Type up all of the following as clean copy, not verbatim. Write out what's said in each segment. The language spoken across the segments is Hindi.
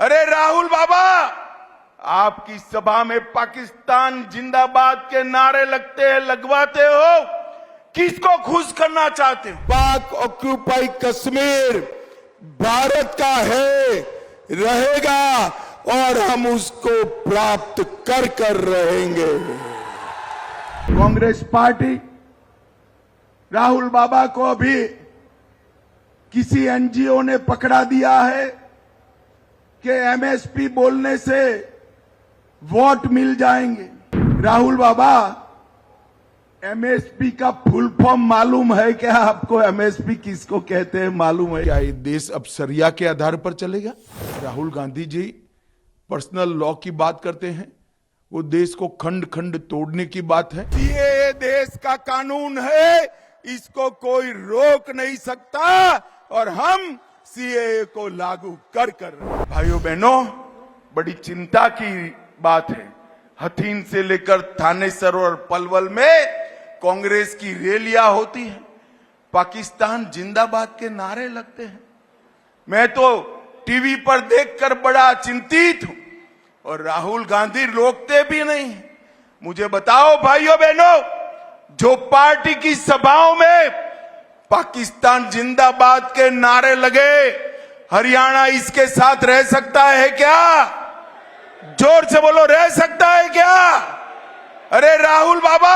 अरे राहुल बाबा, आपकी सभा में पाकिस्तान जिंदाबाद के नारे लगते हैं, लगवाते हो, किसको खुश करना चाहते हो? पाक ऑक्यूपाई कश्मीर भारत का है, रहेगा और हम उसको प्राप्त कर रहेंगे। कांग्रेस पार्टी राहुल बाबा को अभी किसी एनजीओ ने पकड़ा दिया है कि एमएसपी बोलने से वोट मिल जाएंगे। राहुल बाबा, एमएसपी का फुल फॉर्म मालूम है क्या आपको? एमएसपी किसको कहते हैं मालूम है क्या ये देश अब सरिया के आधार पर चलेगा? राहुल गांधी जी पर्सनल लॉ की बात करते हैं, वो देश को खंड खंड तोड़ने की बात है। ये देश का कानून है, इसको कोई रोक नहीं सकता और हम सीएए को लागू कर रहे हैं। भाइयों बहनों, बड़ी चिंता की बात है, हथीन से लेकर थानेसर और पलवल में कांग्रेस की रैलियां होती है, पाकिस्तान जिंदाबाद के नारे लगते हैं। मैं तो टीवी पर देखकर बड़ा चिंतित हूं और राहुल गांधी रोकते भी नहीं। मुझे बताओ भाइयों बहनों, जो पार्टी की सभाओं में पाकिस्तान जिंदाबाद के नारे लगे, हरियाणा इसके साथ रह सकता है क्या? जोर से बोलो, रह सकता है क्या? अरे राहुल बाबा,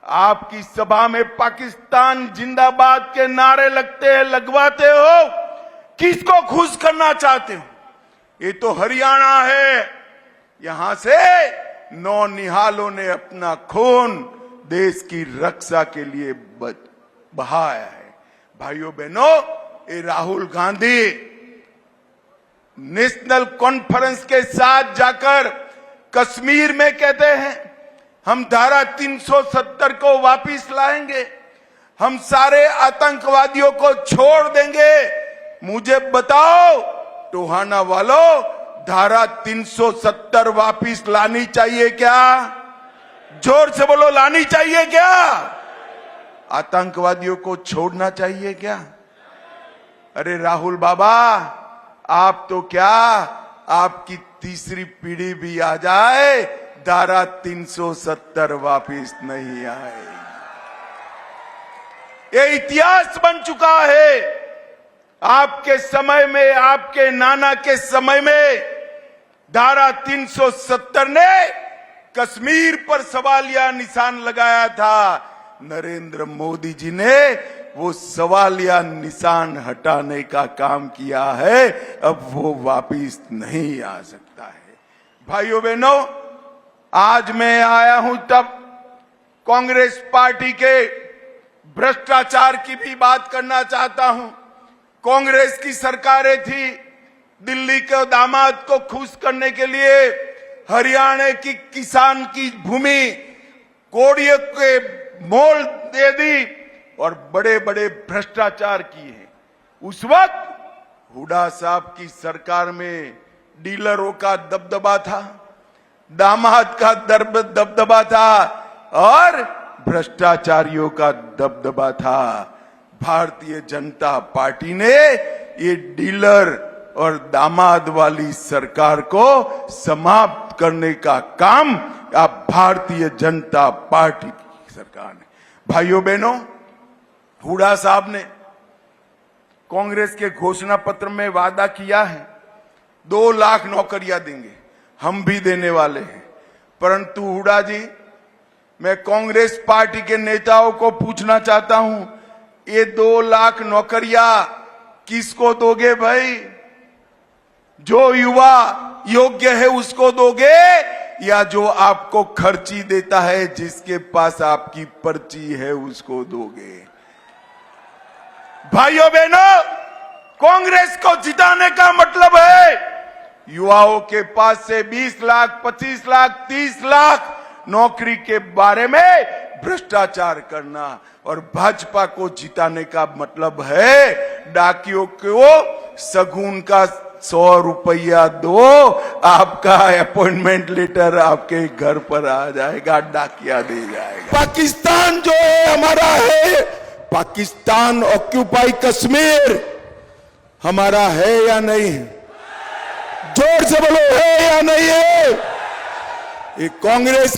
आपकी सभा में पाकिस्तान जिंदाबाद के नारे लगते हैं, लगवाते हो, किसको खुश करना चाहते हो? ये तो हरियाणा है, यहां से नौनिहालों ने अपना खून देश की रक्षा के लिए बहाया है। भाइयों बहनों, ये राहुल गांधी नेशनल कॉन्फ्रेंस के साथ जाकर कश्मीर में कहते हैं हम धारा 370 को वापस लाएंगे, हम सारे आतंकवादियों को छोड़ देंगे। मुझे बताओ टोहाना वालों, धारा 370 वापस लानी चाहिए क्या? जोर से बोलो, लानी चाहिए क्या? आतंकवादियों को छोड़ना चाहिए क्या? अरे राहुल बाबा, आप तो क्या, आपकी तीसरी पीढ़ी भी आ जाए, धारा 370 वापस नहीं आए। ये इतिहास बन चुका है। आपके समय में, आपके नाना के समय में धारा 370 ने कश्मीर पर सवालिया निशान लगाया था। नरेंद्र मोदी जी ने वो सवालिया निशान हटाने का काम किया है, अब वो वापिस नहीं आ सकता है। भाइयों बहनों, आज मैं आया हूं तब कांग्रेस पार्टी के भ्रष्टाचार की भी बात करना चाहता हूं। कांग्रेस की सरकारें थी, दिल्ली के दामाद को खुश करने के लिए हरियाणा की किसान की भूमि कोड़ियों के मोल दे दी और बड़े बड़े भ्रष्टाचार किए हैं। उस वक्त हुड्डा साहब की सरकार में डीलरों का दबदबा था, दामाद का दबदबा था और भ्रष्टाचारियों का दबदबा था। भारतीय जनता पार्टी ने ये डीलर और दामाद वाली सरकार को समाप्त करने का काम अब भारतीय जनता पार्टी की सरकार ने। भाइयों बहनों, हुड्डा साहब ने कांग्रेस के घोषणा पत्र में वादा किया है 2 लाख नौकरियां देंगे, हम भी देने वाले हैं। परंतु हुड्डा जी, मैं कांग्रेस पार्टी के नेताओं को पूछना चाहता हूं, ये 2 लाख नौकरियां किसको दोगे भाई? जो युवा योग्य है उसको दोगे या जो आपको खर्ची देता है, जिसके पास आपकी पर्ची है, उसको दोगे? भाइयों बहनों, कांग्रेस को जिताने का मतलब है युवाओं के पास से 20 लाख, 25 लाख, 30 लाख नौकरी के बारे में भ्रष्टाचार करना। और भाजपा को जिताने का मतलब है डाकियों को सगुन का 100 रुपया दो, आपका अपॉइंटमेंट लेटर आपके घर पर आ जाएगा, डाकिया दे जाएगा। पाकिस्तान जो है हमारा है, पाकिस्तान ऑक्यूपाई कश्मीर हमारा है या नहीं? से बोलो, है या नहीं है? ये कांग्रेस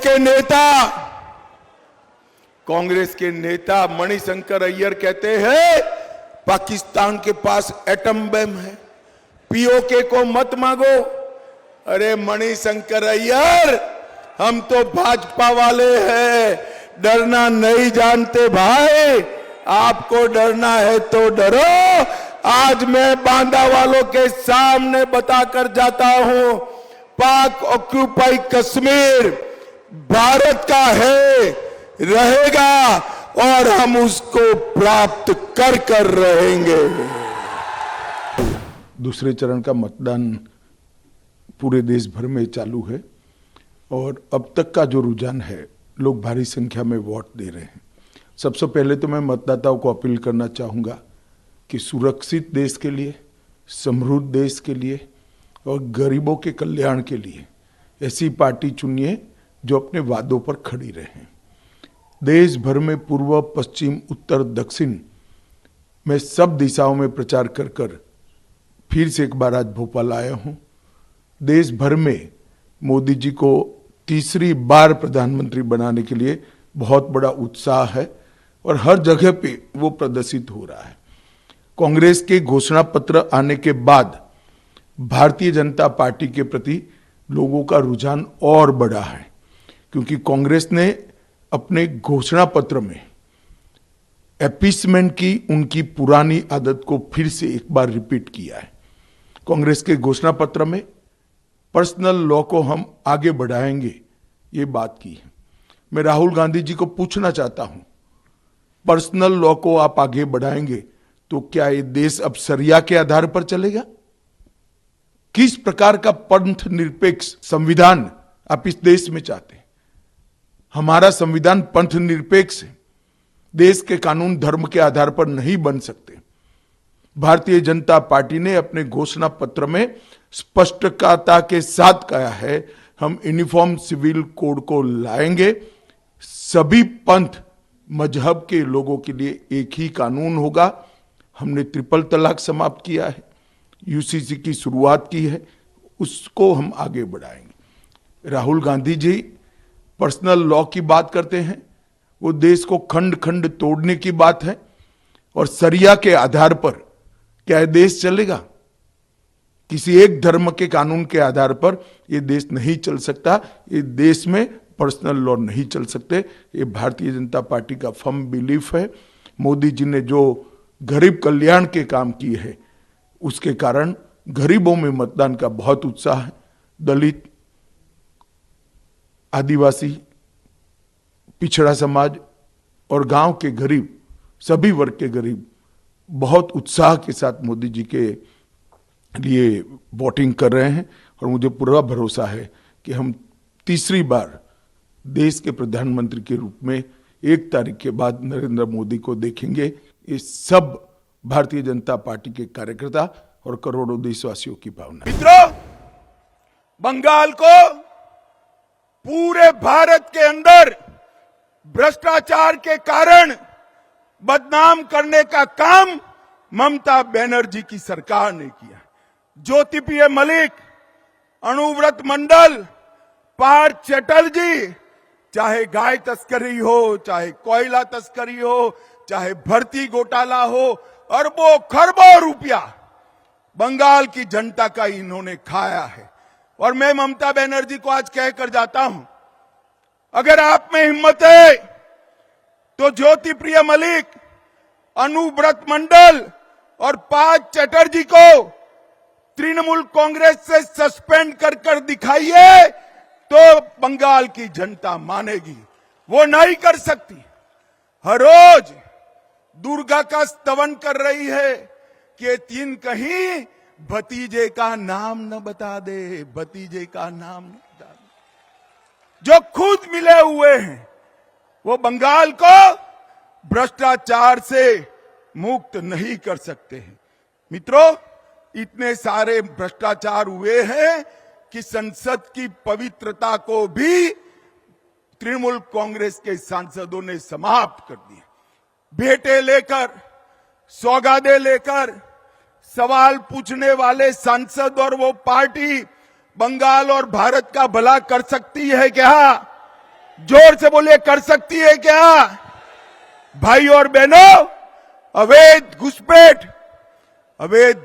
के नेता मणिशंकर अय्यर कहते हैं पाकिस्तान के पास एटम बम है, पीओके को मत मांगो। अरे मणिशंकर अय्यर, हम तो भाजपा वाले हैं, डरना नहीं जानते भाई। आपको डरना है तो डरो। आज मैं बांदा वालों के सामने बताकर जाता हूं, पाक ऑक्यूपाई कश्मीर भारत का है, रहेगा और हम उसको प्राप्त कर रहेंगे। दूसरे चरण का मतदान पूरे देश भर में चालू है और अब तक का जो रुझान है, लोग भारी संख्या में वोट दे रहे हैं। सबसे पहले तो मैं मतदाताओं को अपील करना चाहूँगा कि सुरक्षित देश के लिए, समृद्ध देश के लिए और गरीबों के कल्याण के लिए ऐसी पार्टी चुनिए जो अपने वादों पर खड़ी रहे। देश भर में पूर्व, पश्चिम, उत्तर, दक्षिण में सब दिशाओं में प्रचार कर फिर से एक बार आज भोपाल आया हूँ। देश भर में मोदी जी को तीसरी बार प्रधानमंत्री बनाने के लिए बहुत बड़ा उत्साह है और हर जगह पे वो प्रदर्शित हो रहा है। कांग्रेस के घोषणा पत्र आने के बाद भारतीय जनता पार्टी के प्रति लोगों का रुझान और बढ़ा है, क्योंकि कांग्रेस ने अपने घोषणा पत्र में अपीसमेंट की उनकी पुरानी आदत को फिर से एक बार रिपीट किया है। कांग्रेस के घोषणा पत्र में पर्सनल लॉ को हम आगे बढ़ाएंगे, ये बात की है। मैं राहुल गांधी जी को पूछना चाहता हूं, पर्सनल लॉ को आप आगे बढ़ाएंगे तो क्या ये देश अब शरिया के आधार पर चलेगा? किस प्रकार का पंथ निरपेक्ष संविधान आप इस देश में चाहते हैं? हमारा संविधान पंथ निरपेक्ष है। देश के कानून धर्म के आधार पर नहीं बन सकते। भारतीय जनता पार्टी ने अपने घोषणा पत्र में स्पष्टता के साथ कहा है, हम यूनिफॉर्म सिविल कोड को लाएंगे, सभी पंथ मजहब के लोगों के लिए एक ही कानून होगा। हमने ट्रिपल तलाक समाप्त किया है, यूसीसी की शुरुआत की है, उसको हम आगे बढ़ाएंगे। राहुल गांधी जी पर्सनल लॉ की बात करते हैं, वो देश को खंड खंड तोड़ने की बात है और शरिया के आधार पर क्या ये देश चलेगा? किसी एक धर्म के कानून के आधार पर ये देश नहीं चल सकता। ये देश में पर्सनल लॉ नहीं चल सकते। ये भारतीय जनता पार्टी का फर्म बिलीफ है। मोदी जी ने जो गरीब कल्याण के काम किए हैं, उसके कारण गरीबों में मतदान का बहुत उत्साह है। दलित, आदिवासी, पिछड़ा समाज और गांव के गरीब, सभी वर्ग के गरीब बहुत उत्साह के साथ मोदी जी के लिए वोटिंग कर रहे हैं और मुझे पूरा भरोसा है कि हम तीसरी बार देश के प्रधानमंत्री के रूप में 1 तारीख के बाद नरेंद्र मोदी को देखेंगे। ये सब भारतीय जनता पार्टी के कार्यकर्ता और करोड़ों देशवासियों की भावना। मित्रों, बंगाल को पूरे भारत के अंदर भ्रष्टाचार के कारण बदनाम करने का काम ममता बनर्जी की सरकार ने किया। ज्योतिप्रिय मलिक, अनुव्रत मंडल, पार्थ चटर्जी, चाहे गाय तस्करी हो, चाहे कोयला तस्करी हो, चाहे भर्ती घोटाला हो, अरबों खरबों रुपया बंगाल की जनता का इन्होंने खाया है। और मैं ममता बनर्जी को आज कहकर जाता हूं, अगर आप में हिम्मत है तो ज्योतिप्रिय मलिक, अनुव्रत मंडल और पार्थ चटर्जी को तृणमूल कांग्रेस से सस्पेंड कर दिखाइए, तो बंगाल की जनता मानेगी। वो नहीं कर सकती। हर रोज दुर्गा का स्तवन कर रही है कि ये 3 कहीं भतीजे का नाम न बता दे, भतीजे का नाम न बता दे। जो खुद मिले हुए हैं वो बंगाल को भ्रष्टाचार से मुक्त नहीं कर सकते हैं। मित्रों, इतने सारे भ्रष्टाचार हुए हैं कि संसद की पवित्रता को भी तृणमूल कांग्रेस के सांसदों ने समाप्त कर दिया। भेंटे लेकर, सौगातें लेकर सवाल पूछने वाले सांसद और वो पार्टी बंगाल और भारत का भला कर सकती है क्या? जोर से बोलिए, कर सकती है क्या? भाई और बहनों, अवैध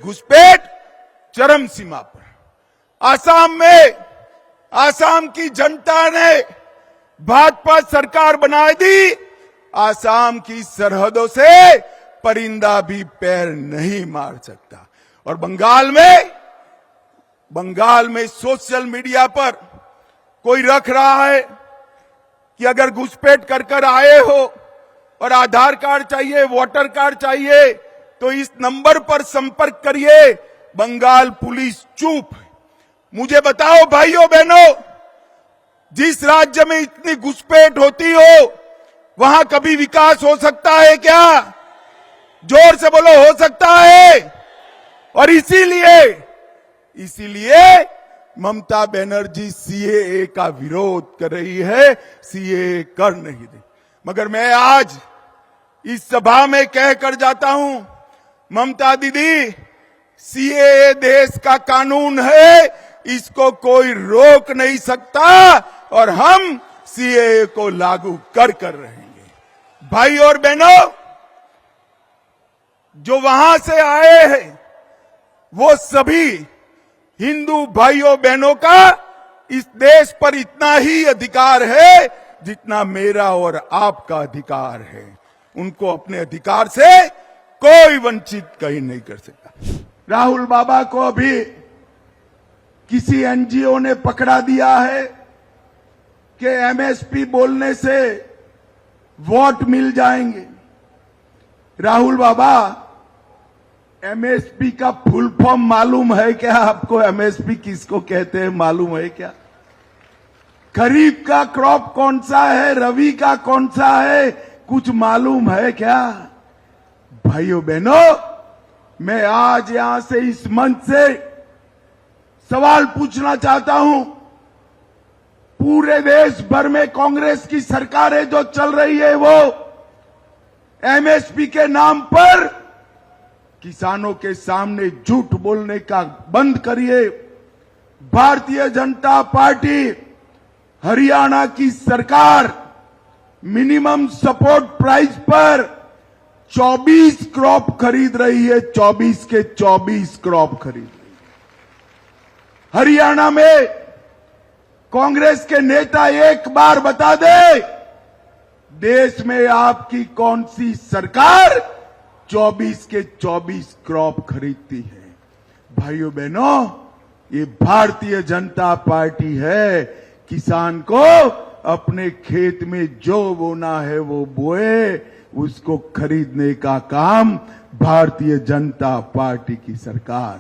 घुसपैठ चरम सीमा पर। आसाम की जनता ने भाजपा सरकार बना दी। आसाम की सरहदों से परिंदा भी पैर नहीं मार सकता। और बंगाल में सोशल मीडिया पर कोई रख रहा है कि अगर घुसपैठ कर आए हो और आधार कार्ड चाहिए, वोटर कार्ड चाहिए, तो इस नंबर पर संपर्क करिए। बंगाल पुलिस चुप। मुझे बताओ भाइयों बहनों, जिस राज्य में इतनी घुसपैठ होती हो, वहां कभी विकास हो सकता है क्या? जोर से बोलो, हो सकता है? और इसीलिए ममता बनर्जी सीएए का विरोध कर रही है, सीएए कर नहीं दे। मगर मैं आज इस सभा में कहकर जाता हूं, ममता दीदी, सीएए देश का कानून है, इसको कोई रोक नहीं सकता और हम सीएए को लागू कर रहेंगे। भाई और बहनों, जो वहां से आए हैं, वो सभी हिंदू भाइयों बहनों का इस देश पर इतना ही अधिकार है जितना मेरा और आपका अधिकार है। उनको अपने अधिकार से कोई वंचित कहीं नहीं कर सकता। राहुल बाबा को अभी किसी एनजीओ ने पकड़ा दिया है कि एमएसपी बोलने से वोट मिल जाएंगे। राहुल बाबा, एमएसपी का फुल फॉर्म मालूम है क्या आपको? एमएसपी किसको कहते हैं मालूम है क्या? खरीफ का क्रॉप कौन सा है, रबी का कौन सा है, कुछ मालूम है क्या? भाइयों बहनों, मैं आज यहां से इस मंच से सवाल पूछना चाहता हूं। पूरे देश भर में कांग्रेस की सरकारें जो चल रही है, वो एमएसपी के नाम पर किसानों के सामने झूठ बोलने का बंद करिए। भारतीय जनता पार्टी हरियाणा की सरकार मिनिमम सपोर्ट प्राइस पर 24 क्रॉप खरीद रही है, 24 के 24 क्रॉप खरीद रही है। हरियाणा में कांग्रेस के नेता एक बार बता दे, देश में आपकी कौन सी सरकार 24 के 24 क्रॉप खरीदती है? भाइयों बहनों, ये भारतीय जनता पार्टी है। किसान को अपने खेत में जो बोना है वो बोए, उसको खरीदने का काम भारतीय जनता पार्टी की सरकार